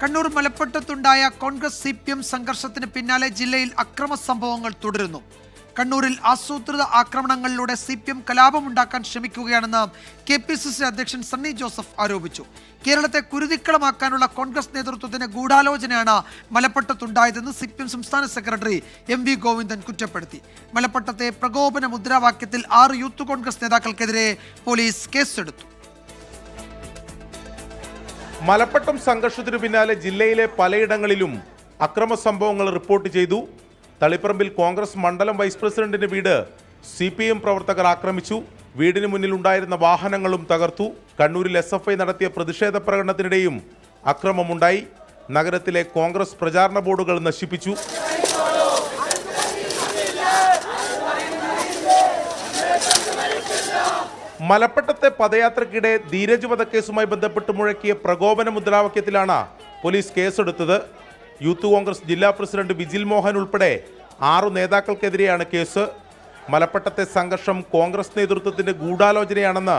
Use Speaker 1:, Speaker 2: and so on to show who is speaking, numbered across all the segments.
Speaker 1: Kannur മലപ്പുറത്തുണ്ടായ Congress CPM സംഘർഷത്തിന് പിന്നാലെ ജില്ലയിൽ അക്രമ സംഭവങ്ങൾ തുടരുന്നു. കണ്ണൂരിൽ ആസൂത്രിത ആക്രമണങ്ങളിലൂടെ CPM കലാപമുണ്ടാക്കാൻ ശ്രമിക്കുകയാണെന്ന് KPCC അധ്യക്ഷൻ സണ്ണി ജോസഫ് ആരോപിച്ചു. കേരളത്തെ കുരുതിക്കളമാക്കാനുള്ള കോൺഗ്രസ് നേതൃത്വത്തിന്റെ ഗൂഢാലോചനയാണ് മലപ്പുറത്തുണ്ടായതെന്ന് CPM സംസ്ഥാന സെക്രട്ടറി MV ഗോവിന്ദൻ കുറ്റപ്പെടുത്തി. മലപ്പുറത്തെ പ്രകോപന മുദ്രാവാക്യത്തിൽ 6 യൂത്ത് കോൺഗ്രസ് നേതാക്കൾക്കെതിരെ പോലീസ് കേസെടുത്തു.
Speaker 2: മലപ്പട്ടം സംഘർഷത്തിനു പിന്നാലെ ജില്ലയിലെ പലയിടങ്ങളിലും അക്രമ സംഭവങ്ങൾ റിപ്പോർട്ട് ചെയ്തു. തളിപ്പറമ്പിൽ കോൺഗ്രസ് മണ്ഡലം വൈസ് പ്രസിഡന്റിന്റെ വീട് CPM പ്രവർത്തകർ ആക്രമിച്ചു. വീടിന് മുന്നിലുണ്ടായിരുന്ന വാഹനങ്ങളും തകർത്തു. കണ്ണൂരിൽ SFI നടത്തിയ പ്രതിഷേധ പ്രകടനത്തിനിടെയും അക്രമമുണ്ടായി. നഗരത്തിലെ കോൺഗ്രസ് പ്രചാരണ ബോർഡുകൾ നശിപ്പിച്ചു. മലപ്പട്ടത്തെ പദയാത്രയ്ക്കിടെ ധീരജ് വധക്കേസുമായി ബന്ധപ്പെട്ട് മുഴക്കിയ പ്രകോപന മുദ്രാവാക്യത്തിലാണ് പോലീസ് കേസെടുത്തത്. യൂത്ത് കോൺഗ്രസ് ജില്ലാ പ്രസിഡന്റ് വിജിൽ മോഹൻ ഉൾപ്പെടെ 6 നേതാക്കൾക്കെതിരെയാണ് കേസ്. മലപ്പട്ടത്തെ സംഘർഷം കോൺഗ്രസ് നേതൃത്വത്തിന്റെ ഗൂഢാലോചനയാണെന്ന്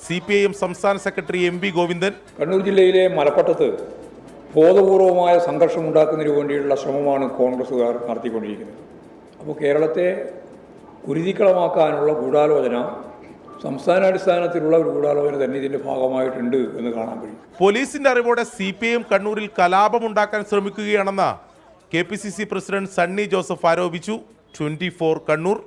Speaker 2: CPIM സംസ്ഥാന സെക്രട്ടറി MV ഗോവിന്ദൻ.
Speaker 3: കണ്ണൂർ ജില്ലയിലെ മലപ്പട്ടത്ത് ബോധപൂർവമായ സംഘർഷം ഉണ്ടാക്കുന്നതിന് വേണ്ടിയുള്ള ശ്രമമാണ് കോൺഗ്രസ്സുകാർ നടത്തിക്കൊണ്ടിരിക്കുന്നത്. അപ്പോൾ കേരളത്തെ കുരുതിക്കളമാക്കാനുള്ള ഗൂഢാലോചന സംസ്ഥാനാടിസ്ഥാനത്തിലുള്ള ഒരു ഗൂഢാലോചന തന്നെ ഇതിന്റെ ഭാഗമായിട്ടുണ്ട് എന്ന് കാണാൻ കഴിയും.
Speaker 2: പോലീസിന്റെ അറിവോടെ CPIM കണ്ണൂരിൽ കലാപമുണ്ടാക്കാൻ ശ്രമിക്കുകയാണെന്ന് KPCC പ്രസിഡന്റ് സണ്ണി ജോസഫ് ആരോപിച്ചു. 24 കണ്ണൂർ.